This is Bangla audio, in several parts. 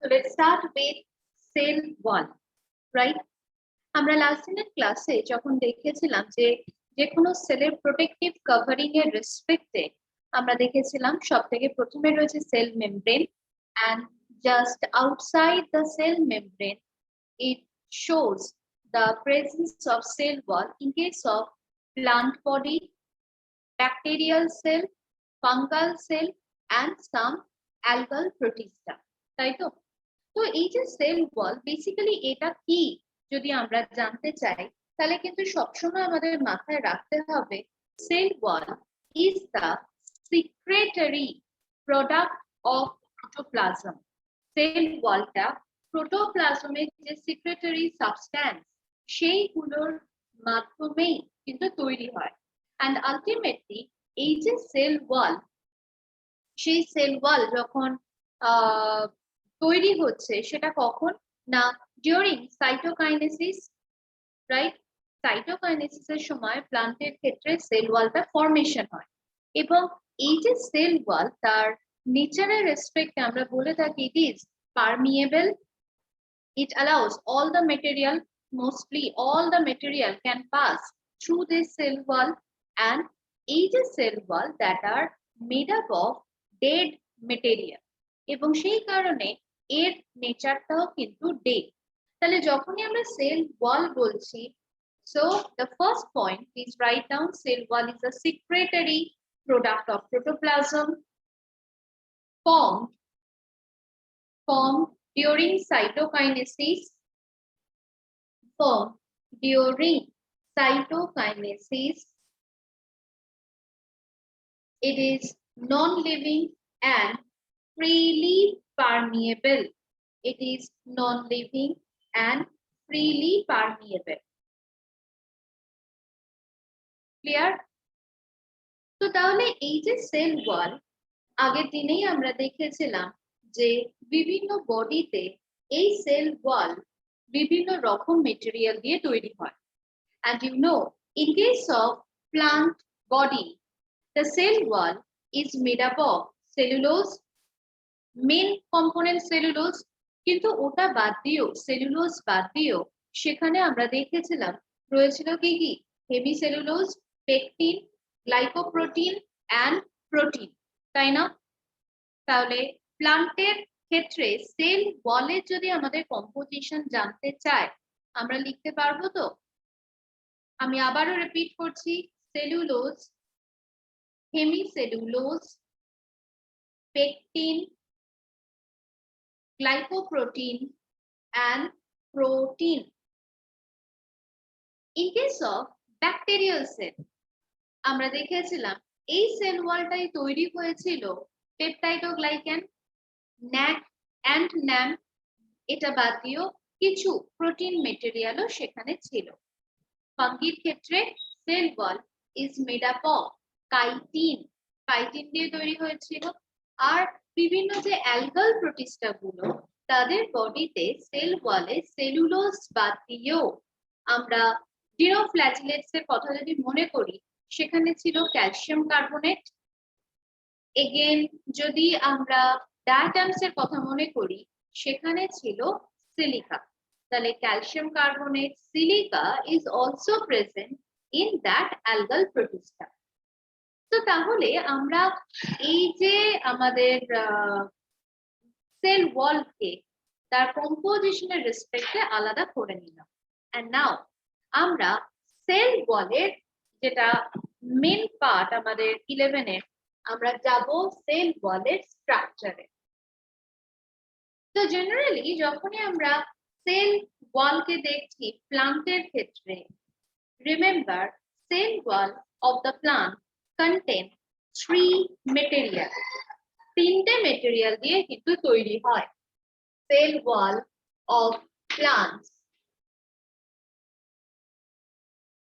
So let's start with cell wall, right? আমরা লাস্ট দিনের ক্লাসে যখন দেখেছিলাম যে যে কোনো সেলের প্রোটেক্টিভ কভারিং এর রেসপেক্টে আমরা দেখেছিলাম সবথেকে প্রথমে রয়েছে cell membrane, and just outside the cell membrane it shows the presence of cell wall in case of plant body, bacterial cell, fungal cell and some algal protista, তাই তো? তো এই যে সেল ওয়াল বেসিক্যালি এটা কি যদি আমরা জানতে চাই তাহলে কিন্তু সবসময় আমাদের মাথায় রাখতে হবে cell wall is the secretory product of protoplasm. Cell ওয়ালটা প্রোটোপ্লাজমের যে সিক্রেটারি সাবস্ট্যান্স সেইগুলোর মাধ্যমেই কিন্তু তৈরি হয়। অ্যান্ড আলটিমেটলি এই যে সেল ওয়াল, সেই সেল ওয়াল যখন তৈরি হচ্ছে সেটা কখন না ডিউরিং সাইটোকাইনেসিস, রাইট? সাইটোকাইনেসিসের সময় প্লান্টের ক্ষেত্রে সেল ওয়ালটা ফর্মেশন হয় এবং এই যে সেল ওয়াল তার নেচারের রেসপেক্টে আমরা বলে থাকি it is permeable, it allows all the material, mostly all the material can pass through this cell wall, and এই যে cell wall that are made up of dead material এবং সেই কারণে এর নেচারটাও কিন্তু ডেড। তাহলে যখনই আমরা সেল ওয়াল বলছি, so the first point is write down cell wall is a secretory product of protoplasm formed during cytokinesis, it is non-living and freely permeable. It is non-living and freely permeable. Clear? তো তাহলে এই যে সেল ওয়াল আগের দিনেই আমরা দেখেছিলাম যে বিভিন্ন বডিতে এই সেল ওয়াল বিভিন্ন রকম মেটেরিয়াল দিয়ে তৈরি হয়। And you know, in case of plant body, the cell wall is made up of cellulose, main component cellulose, কিন্তু ওটা বাদ দিয়েও সেলুলোজ বাদ দিয়েও সেখানে আমরা দেখেছিলাম রয়েছিল কি কি hemicellulose, pectin, glycoprotein and protein, তাই না? তাহলে প্লান্টের ক্ষেত্রে সেল ওয়ালের যদি আমাদের কম্পোজিশন জানতে চাই আমরা লিখতে পারবো তো? আমি আবারও রিপিট করছি, cellulose, hemicellulose, pectin, glycoprotein and protein. In case of bacterial cell আমরা দেখেছিলাম এই সেল ওয়ালটাই তৈরি হয়েছিল পেপটাইডোগ্লাইকান, NAC and NAM, এটা বাদ দিয়েও কিছু প্রোটিন মেটেরিয়ালও সেখানে ছিল। ফাঙ্গির ক্ষেত্রে sell wall is made up of chitin, chitin দিয়ে তৈরি হয়েছিল। আর বিভিন্ন যে অ্যালগাল প্রোটিস্টা গুলো তাদের বডিতে সেল ওয়ালে সেলুলোজ বাদ দিয়েও আমরা ডিনোফ্ল্যাজিলেটস এর কথা যদি মনে করি সেখানে ছিল ক্যালসিয়াম কার্বনেট। এগেন যদি আমরা ডায়াটামস এর কথা মনে করি সেখানে ছিল সিলিকা। তাহলে calcium carbonate, silica is also present in that algal Protista. তো তাহলে আমরা এই যে আমাদের সেল ওয়ালকে তার কম্পোজিশনের রেসপেক্টে আলাদা করে নিলাম। এন্ড নাও আমরা সেল ওয়ালের যেটা মেন পার্ট আমাদের 11 এর আমরা যাব সেল ওয়ালের স্ট্রাকচারে। তো জেনারেলি যখনই আমরা সেল ওয়ালকে দেখছি প্লান্টের ক্ষেত্রে, remember cell wall of the plant contain 3 material, তিনটে মেটেরিয়াল দিয়ে কিন্তু তৈরি হয়। Cell wall of plants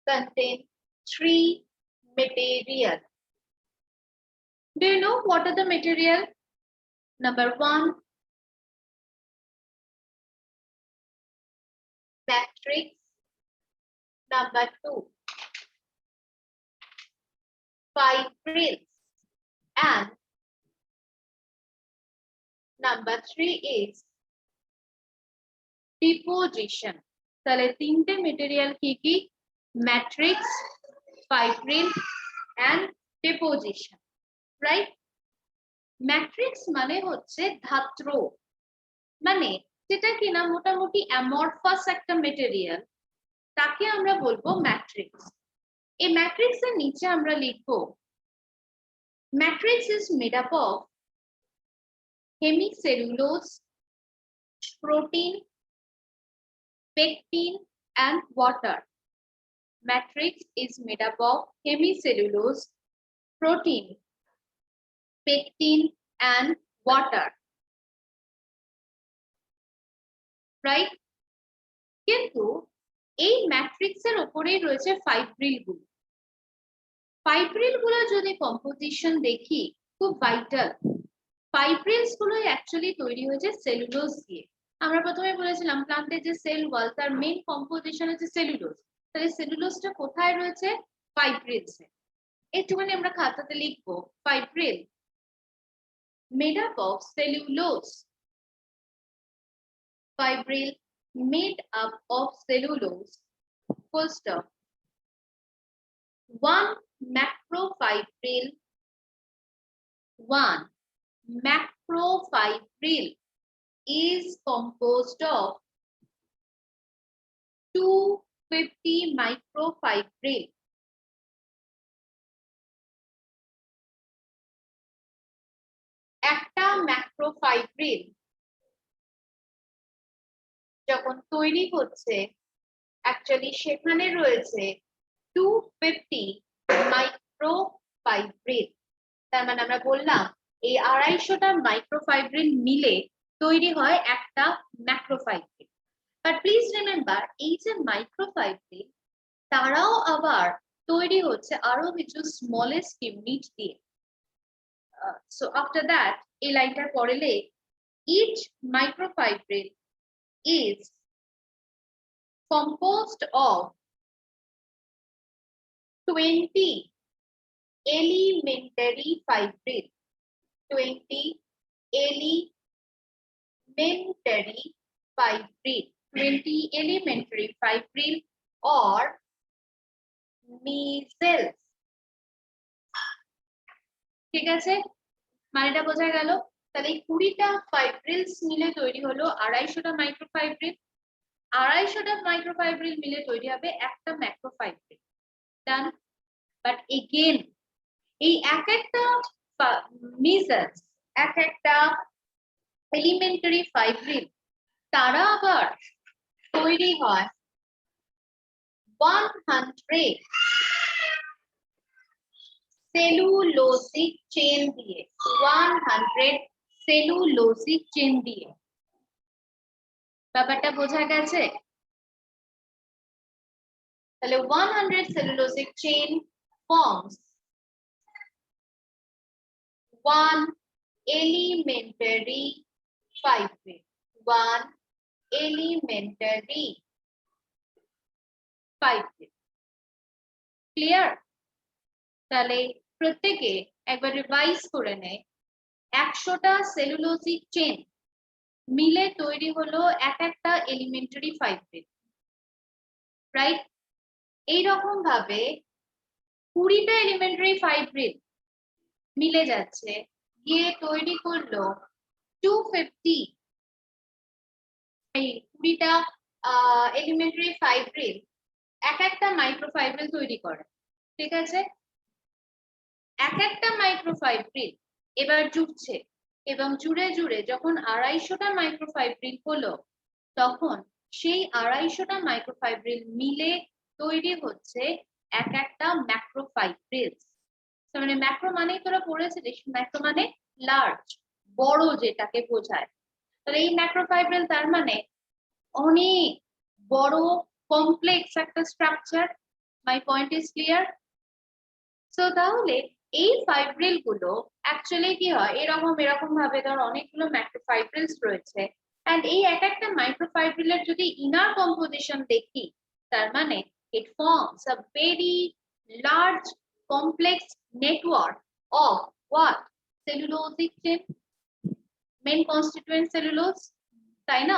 contain 3 material. Do you know what are the material? Number 1, matrix. Number 2, fibrils, and number 3 is deposition. তাহলে তিনটে মেটেরিয়াল কি কি? Matrix, fibril and deposition, right? Matrix মানে হচ্ছে ধাত্র, মানে যেটা কিনা মোটামুটি অ্যামরফাস একটা মেটেরিয়াল, তাকে আমরা বলবো ম্যাট্রিক্স। এই ম্যাট্রিক্স এর নিচে আমরা লিখবো matrix is made up of hemicellulose, protein, pectin and water. Matrix is made up of hemicellulose, protein, pectin and water. Right? কিন্তু এই ম্যাট্রিক্সের উপরেই রয়েছে ফাইব্রিল গুলো। ফাইব্রিল গুলো যদি কম্পোজিশন দেখি খুব ভাইটাল। ফাইব্রিলস গুলো অ্যাকচুয়ালি তৈরি হয়েছে সেলুলোজ দিয়ে। আমরা প্রথমে বলেছিলাম প্লান্টের যে সেল ওয়াল তার মেইন কম্পোজিশন হচ্ছে সেলুলোজ। তাহলে সেলুলোজটা কোথায় রয়েছে? ফাইব্রিলসে। একটুখানি আমরা খাতাতে লিখবো fibril made up of cellulose, fibril made up of cellulose, full stop. One macrofibril is composed of 250 microfibril. একটা ম্যাক্রোফাইব্রিল যখন তৈরি হচ্ছে অ্যাকচুয়ালি সেখানে রয়েছে 250 মাইক্রোফাইব্রিল। তার মানে আমরা বললাম এই 250টা মাইক্রোফাইব্রিল মিলে তৈরি হয় একটা ম্যাক্রোফাইব্রিল। বাট প্লিজ রিমেম্বার এই যে মাইক্রোফাইব্রিল তারাও আবার তৈরি হচ্ছে আরো কিছু স্মলেস্ট ইউনিট দিয়ে। সো আফটার দ্যাট এই লাইনটার পরে লেখ each microfibril is composed of 20 elementary fibril. 20 elementary fibril. 20 elementary fibril or measles. ঠিক আছে, মানেটা বোঝা গেল? তাহলে 20টা ফাইব্রিলস মিলে তৈরি হলো 250টা মাইক্রোফাইব্রিল। 250টা মাইক্রোফাইব্রিল মিলে তৈরি হবে একটা ম্যাক্রোফাইব্রিল। ডান। বাট এগেইন এই এক একটা মিজেলস, এক একটা এলিমেন্টারি ফাইব্রিল তারা আবার তৈরি হয় 100 সেলুলোজিক চেইন দিয়ে। 100 সেলুলোজিক চেইন দিয়ে। ব্যাপারটা বোঝা গেছে? তাহলে 100 cellulosic chain forms one elementary fibril. One elementary fibril. Clear? তাহলে প্রত্যেকে একবার রিভাইজ করে নেয় 100টা সেলুলোজিক চেইন মিলে তৈরি হলো এক একটা এলিমেন্টারি ফাইব্রিল, রাইট? এইরকম ভাবে 20টা এলিমেন্টারি ফাইব্রিল মিলে যাচ্ছে গিয়ে তৈরি করলো 250। এই 20টা এলিমেন্টারি ফাইব্রিল এক একটা মাইক্রোফাইব্রিল তৈরি করে, ঠিক আছে? এক একটা মাইক্রোফাইব্রিল এবার জুড়ছে এবং জুড়ে জুড়ে যখন 250টা মাইক্রোফাইব্রিল হলো তখন সেই 250টা মাইক্রোফাইব্রিল মিলে তৈরি হচ্ছে এক একটা ম্যাক্রোফাইব্রিল। মানে ম্যাক্রো মানেই তোরা পড়েছিস, ম্যাক্রো মানে লার্জ, বড়, যেটাকে বোঝায়। তাহলে এই ম্যাক্রোফাইব্রিল তার মানে অনেক বড় কমপ্লেক্স একটা structure. My point is clear? So তাহলে এই ফাইব্রিল গুলো অ্যাকচুয়ালি কি হয়, এরকম ভাবে ধর অনেকগুলো ম্যাক্রোফাইব্রিলস রয়েছে এন্ড এই এক একটা মাইক্রোফাইব্রিলের যদি ইনার কম্পোজিশন দেখি তার মানে it forms a very large complex network of what? Cellulosic chain, main constituent cellulose, তাই না?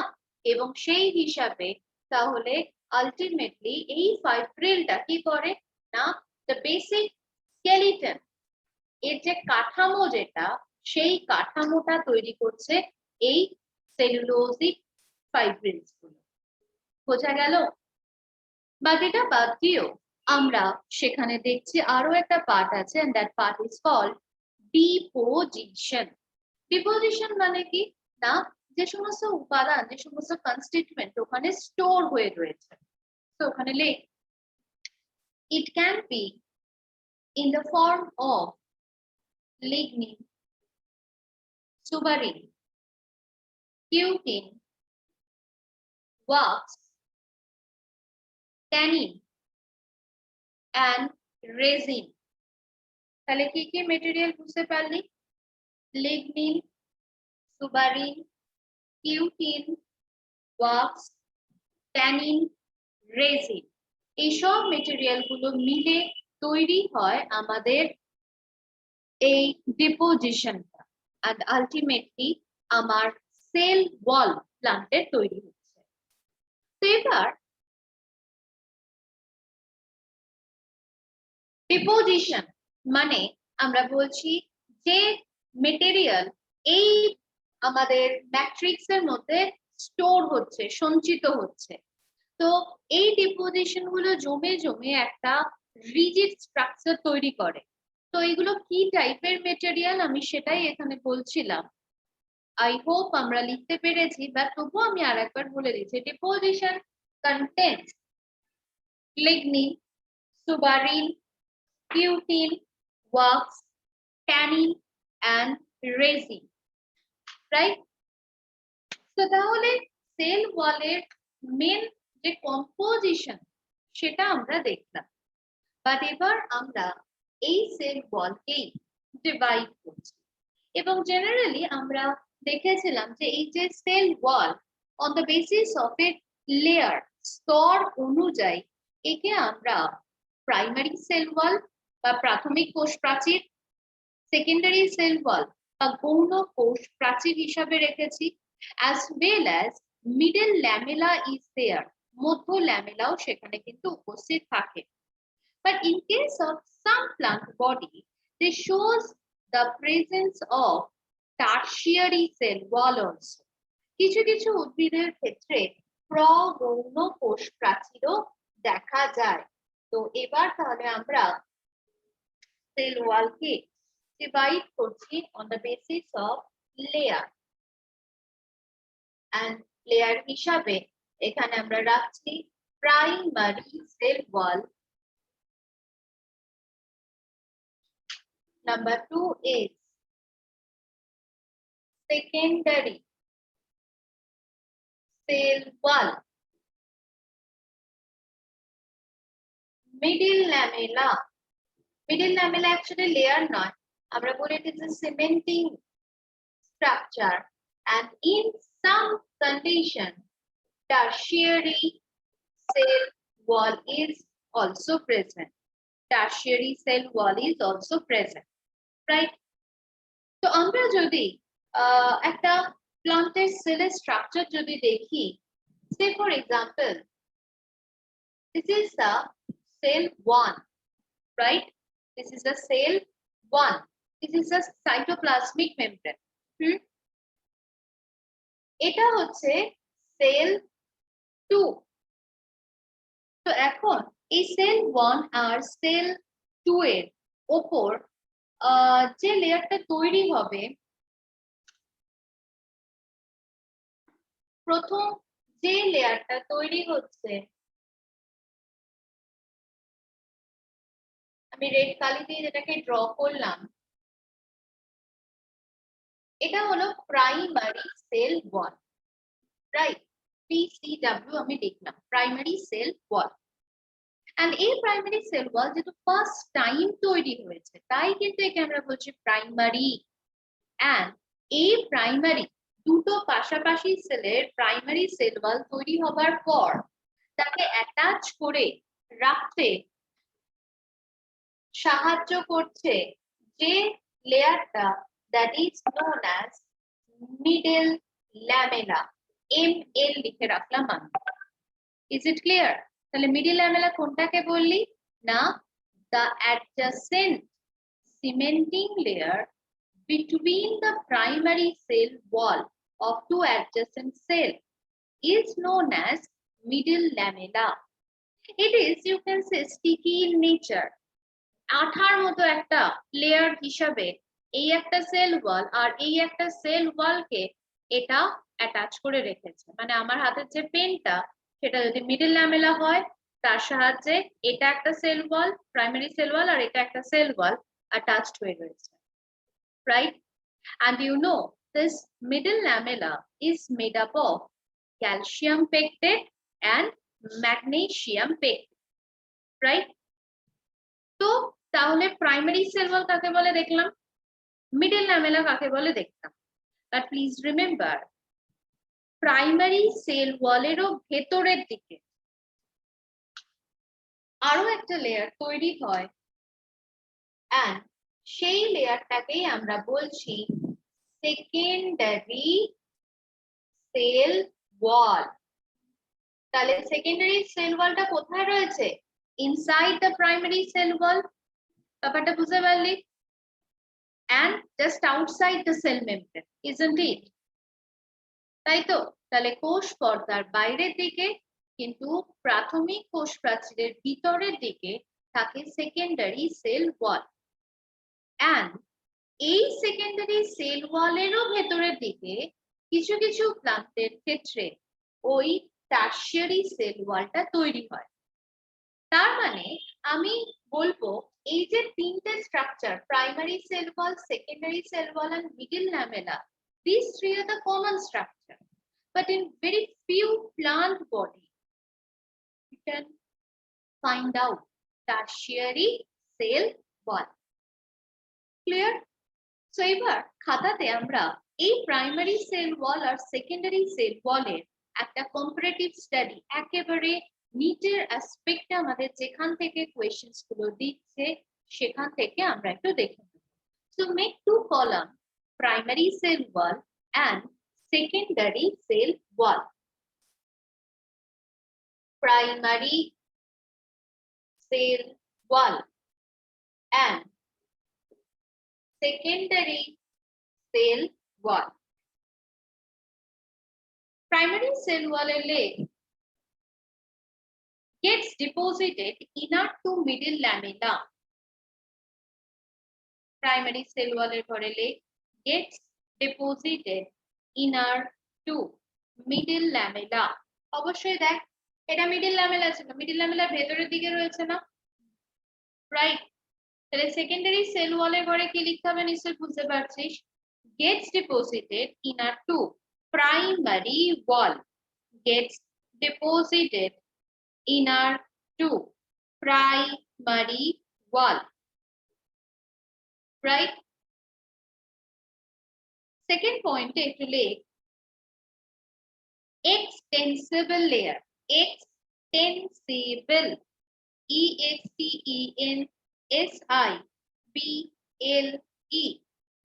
এবং সেই হিসাবে তাহলে আলটিমেটলি এই ফাইব্রিলটা কি করে না, দ্য বেসিক স্কেলিটন, এর যে কাঠামো যেটা, সেই কাঠামোটা তৈরি করছে এই সেলুলোজিক ফাইব্রিলস গুলো। বোঝা গেল? বাকিটা বাদ দিও, আমরা সেখানে দেখছি আরো একটা পার্ট আছে, and that part is called deposition. Deposition মানে কি না, যে সমস্ত উপাদান, যে সমস্ত কনস্টিটিউয়েন্ট ওখানে স্টোর হয়ে রয়েছে, তো ওখানে লেখ, it can be in the form of lignin, suberin, cutin, wax, tannin and resin। তাহলে কি কি মেটেরিয়াল বুঝতে পারলি? Lignin, suberin, cutin, wax, tannin, resin, এইসব মেটেরিয়াল গুলো মিলে তৈরি হয় আমাদের এই ডিপোজিশনটা, and ultimately আমার সেল ওয়াল প্লান্টের তৈরি হচ্ছে। তো এবার ডিপোজিশন মানে আমরা বলছি যে মেটেরিয়াল এই আমাদের ম্যাট্রিক্স এর মধ্যে স্টোর হচ্ছে, সঞ্চিত হচ্ছে। তো এই ডিপোজিশন গুলো জমে জমে একটা রিজিড স্ট্রাকচার তৈরি করে। তো এগুলো কি টাইপের মেটেরিয়াল আমি সেটাই এখানে বলছিলাম। আই হোপ আমরা লিখতে পেরেছি, বা তবুও আমি আরেকবার বলে দিচ্ছি, deposition contents lignin, suberin, cutin, wax, tannin and resin, right? তো তাহলে সেল ওয়ালের মেন যে কম্পোজিশন সেটা আমরা দেখলাম, বাট এবার আমরা এই সেল ওয়ালকেই ডিভাইড করছি। এবং জেনারেলি আমরা দেখেছিলাম যে এই যে cell wall on the basis of A layer, স্তর অনুযায়ী একে আমরা প্রাইমারি সেল ওয়াল বা প্রাথমিক কোষ প্রাচীর, সেকেন্ডারি সেল ওয়াল বা গৌণ কোষ প্রাচীর হিসাবে রেখেছি, as well as middle lamella is there, মধ্য ল্যামেলাও সেখানে কিন্তু উপস্থিত থাকে। But in case of some plant body, they shows the presence of tertiary cell wall also. কিছু কিছু উদ্ভিদের ক্ষেত্রে প্রগৌণ কোষ প্রাচীরও দেখা যায়। তো এবার তাহলে আমরা সেল ওয়ালকে ডিভাইড করছি on the basis of layer, and layer হিসাবে এখানে আমরা রাখছি primary cell wall, number 2 is secondary cell wall, middle lamella, middle lamella actually layer নয়, আমরা বলি it is a cementing structure, and in some condition tertiary cell wall is also present, tertiary cell wall is also present, right? তো আমরা যদি একটা প্লান্টের সেলের স্ট্রাকচার যদি দেখি, say for example this is the cell 1, right? This is the cell 1, this is the cytoplasmic membrane, এটা হচ্ছে সেল 2। তো এখন এই সেল 1 আর সেল 2 এর উপর যে লেয়ারটা তৈরি হবে, প্রথম যে লেয়ারটা তৈরি হচ্ছে, আমি রেড কালি দিয়ে যেটাকে ড্র করলাম, এটা হলো প্রাইমারি সেল ওয়াল, রাইট? PCW আমি লিখলাম, প্রাইমারি সেল ওয়াল। এন্ড এই প্রাইমারি সেল ওয়াল যেহেতু ফার্স্ট টাইম তৈরি হয়েছে, তাই কিন্তু একে আমরা বলছি প্রাইমারি। এন্ড এই প্রাইমারি দুটো পাশাপাশি সেলের প্রাইমারি সেল ওয়াল তৈরি হবার পর তাকে অ্যাটাচ করে রাখতে সাহায্য করছে যে লেয়ারটা, that is known as middle lamella। ML লিখে রাখলাম আমি। Is it clear? তাহলে মিডল ল্যামেলা কোনটাকে বললি না, the adjacent cementing layer between the primary cell wall of two adjacent cells is known as middle lamella. It is, you can say, sticky in nature. আঠার মতো একটা লেয়ার হিসাবে এই একটা সেল ওয়াল আর এই একটা সেল ওয়ালকে এটা অ্যাটাচ করে রেখেছে। মানে আমার হাতের যে পেনটা সেটা যদি মিডল ল্যামেলা হয় তার সাহায্যে এটা একটা cell wall, primary cell wall, আর এটা একটা সেল ওয়াল অ্যাটাচড হয়ে রয়েছে, right? And you know, this middle lamella is made up of calcium pectate and magnesium pectate, right? তো তাহলে প্রাইমারি সেল ওয়াল কাকে বলে দেখলাম, মিডল ল্যামেলা কাকে বলে দেখলাম। But please remember, primary cell ওয়ালেরও ভেতরের দিকে আরো একটা লেয়ার তৈরি হয়, এন্ড সেই লেয়ারটাকেই আমরা বলছি সেকেন্ডারি সেল ওয়াল। তাহলে সেকেন্ডারি সেল ওয়ালটা কোথায় রয়েছে? ইনসাইড দ্য প্রাইমারি সেল ওয়াল। ব্যাপারটা বুঝতে পারলি? and just outside the cell membrane, isn't it? তাই তো? তাহলে কোষ পর্দার বাইরের দিকে কিন্তু প্রাথমিক কোষ প্রাচীরের ভিতরের দিকে থাকে সেকেন্ডারি সেল ওয়াল, and এই সেকেন্ডারি সেল ওয়ালেরও ভেতরের দিকে কিছু কিছু প্লান্টের ক্ষেত্রে ওই টারশিয়ারি সেল ওয়ালটা তৈরি হয়। তার মানে আমি বলবো এই যে তিনটে structure, primary cell wall, secondary cell wall and middle lamella, these three are the common structure, but in very few plant body you can find out tertiary cell wall. Clear? So এবার খাতাতে আমরা এই প্রাইমারি সেল ওয়াল আর সেকেন্ডারি সেল ওয়ালের একটা কম্পারেটিভ স্টাডি একেবারে নিটের অ্যাসপেক্টে আমাদের যেখান থেকে কোয়েশ্চেন্স গুলো দিচ্ছে সেখান থেকে আমরা একটু দেখে নেব। So make two column primary cell wall and secondary cell wall. Primary cell wall and secondary cell wall. Primary cell wall layer gets deposited inner to middle lamella. Primary cell wall layer gets deposited inner to middle lamella. অবশ্যই দেখ এটা মিডল ল্যামেলা ছিল, মিডল ল্যামেলার ভেতরের দিকে রয়েছে না, রাইট? তাহলে সেকেন্ডারি সেল ওয়ালের পরে কি লিখতে হবে নিশ্চয়ই বুঝতে পারছিস, gets deposited inner to primary wall, gets deposited inner to primary wall, right? Second point একটু লেখ extensible layer, extensible, E-X-T-E-N-S-I-B-L-E,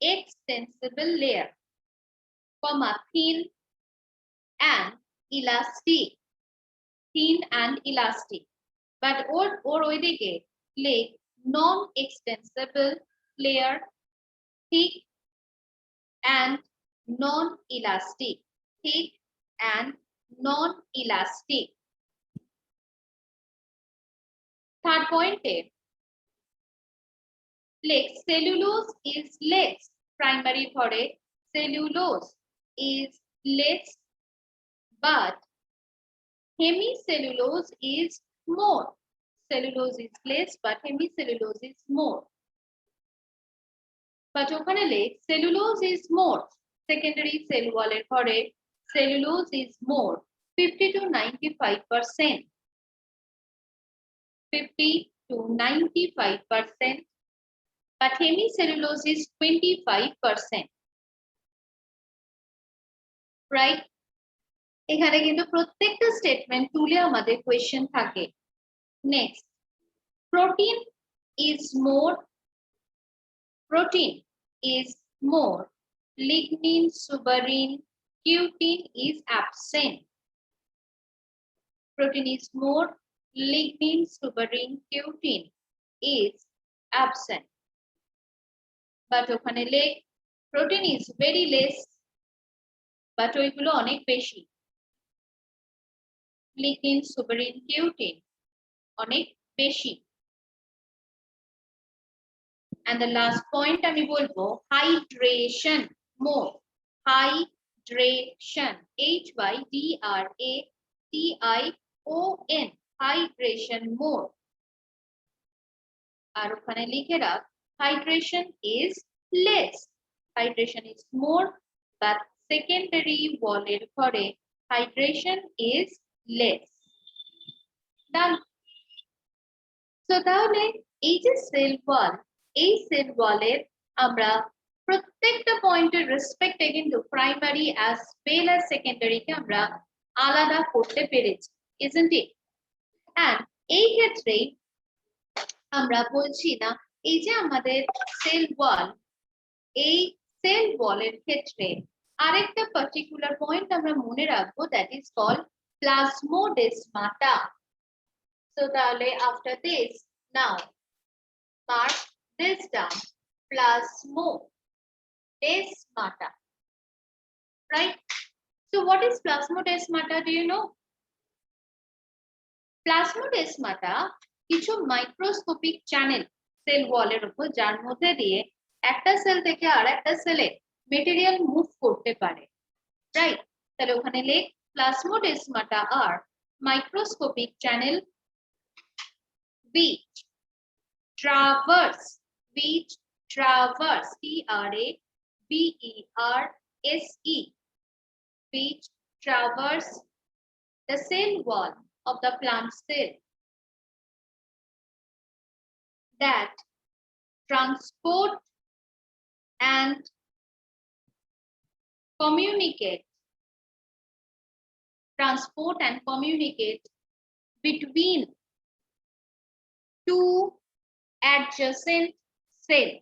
extensible layer, comma thin and elastic, thin and elastic. But or ওইদিকে লেখ non-extensible layer, thick and non-elastic, thick and non-elastic. Third point like cellulose is less, primary ধরে cellulose is less but hemicellulose is more, cellulose is less but hemicellulose is more, but ওখানে লেখ cellulose is more, secondary cell wall এর ধরে cellulose is more 50 to 95%, 50 to 95%, but hemicellulose is 25%, right? এখানে কিন্তু প্রত্যেকটা স্টেটমেন্ট তুলে আমাদের কোয়েশ্চেন থাকে। Next, protein is more, protein is more lignin, suberin, cutin is absent. Protein is more, lignin, suberin, cutin is absent. But ওখানে লেখ protein is very less, but ওইগুলো অনেক বেশি। lignin, suberin, cutin অনেক বেশি। And the last point আমি বলবো hydration more. Hydration, Hydration, hydration more. আর ওখানে লিখে রাখ hydration is less. Hydration is more, but secondary wall এর ঘরে hydration is less. Done. So তাহলে এই যে সেল ওয়াল, এই সেল ওয়ালের আমরা প্রত্যেকটা পয়েন্টের রেসপেক্টে কিন্তু প্রাইমারি অ্যাজ ওয়েল অ্যাজ সেকেন্ডারিকে আমরা আলাদা করতে পেরেছি, isn't it? And এই ক্ষেত্রে আমরা বলছি না এই যে আমাদের সেল ওয়াল, এই সেল ওয়ালের ক্ষেত্রে আরেকটা পার্টিকুলার পয়েন্ট আমরা মনে রাখবো, that is called plasmodesmata. So তাহলে after this, now mark this down, plasmodesmata, right? So what is plasmodesmata, do you know? Plasmodesmata কিছু মাইক্রোস্কোপিক চ্যানেল সেল ওয়ালের উপর, যার মধ্যে দিয়ে একটা সেল থেকে আরেকটা সেলে মেটেরিয়াল মুভ করতে পারে, রাইট? তাহলে ওখানে লেখ plasmodesmata are microscopic channel which traverse, T-R-A-V-E-R-S-E, which traverse the cell wall of the plant cell, that transport and communicate between two adjacent cells,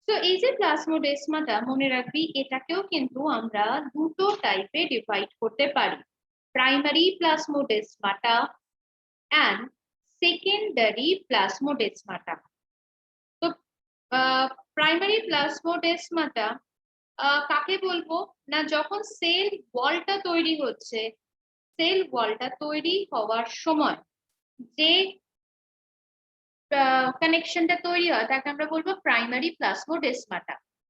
So এই যে প্লাজমোডেসমাটা মনে রাখবি, এটাকেও কিন্তু আমরা দুটো টাইপে ডিভাইড করতে পারি, primary plasmodesmata and secondary plasmodesmata. তো প্রাইমারি প্লাজমোডেসমাটা কাকে বলবো না, যখন সেল ওয়ালটা তৈরি হচ্ছে, সেল ওয়ালটা তৈরি হওয়ার সময় যে কানেকশনটা তৈরি হয় তাকে আমরা বলবো প্রাইমারি প্লাজমোডেসমাটা।